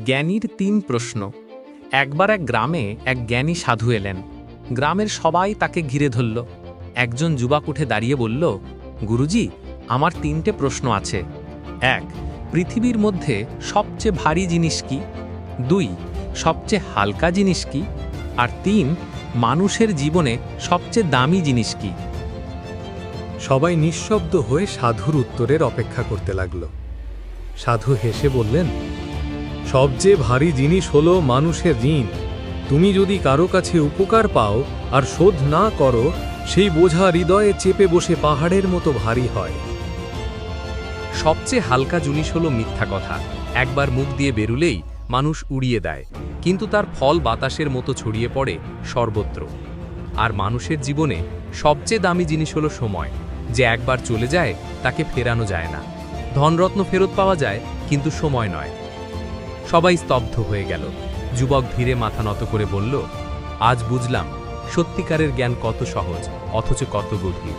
জ্ঞানীর ৩ প্রশ্ন। একবার এক গ্রামে এক জ্ঞানী সাধু এলেন। গ্রামের সবাই তাকে ঘিরে ধরল। একজন যুবক উঠে দাঁড়িয়ে বলল, গুরুজি, আমার ৩টে প্রশ্ন আছে। ১, পৃথিবীর মধ্যে সবচেয়ে ভারী জিনিস কি? ২, সবচেয়ে হালকা জিনিস কি? আর ৩, মানুষের জীবনে সবচেয়ে দামি জিনিস কি? সবাই নিঃশব্দ হয়ে সাধুর উত্তরের অপেক্ষা করতে লাগল। সাধু হেসে বললেন, সবচেয়ে ভারী জিনিস হলো মানুষের ঋণ। তুমি যদি কারো কাছে উপকার পাও আর শোধ না করো, সেই বোঝা হৃদয়ে চেপে বসে পাহাড়ের মতো ভারী হয়। সবচেয়ে হালকা জিনিস হলো মিথ্যা কথা। একবার মুখ দিয়ে বেরুলেই মানুষ উড়িয়ে দেয়, কিন্তু তার ফল বাতাসের মতো ছড়িয়ে পড়ে সর্বত্র। আর মানুষের জীবনে সবচেয়ে দামি জিনিস হলো সময়, যে একবার চলে যায় তাকে ফেরানো যায় না। ধনরত্ন ফেরত পাওয়া যায়, কিন্তু সময় নয়। সবাই স্তব্ধ হয়ে গেল। যুবক ধীরে মাথা নত করে বলল, আজ বুঝলাম সত্যিকারের জ্ঞান কত সহজ, অথচ কত গভীর।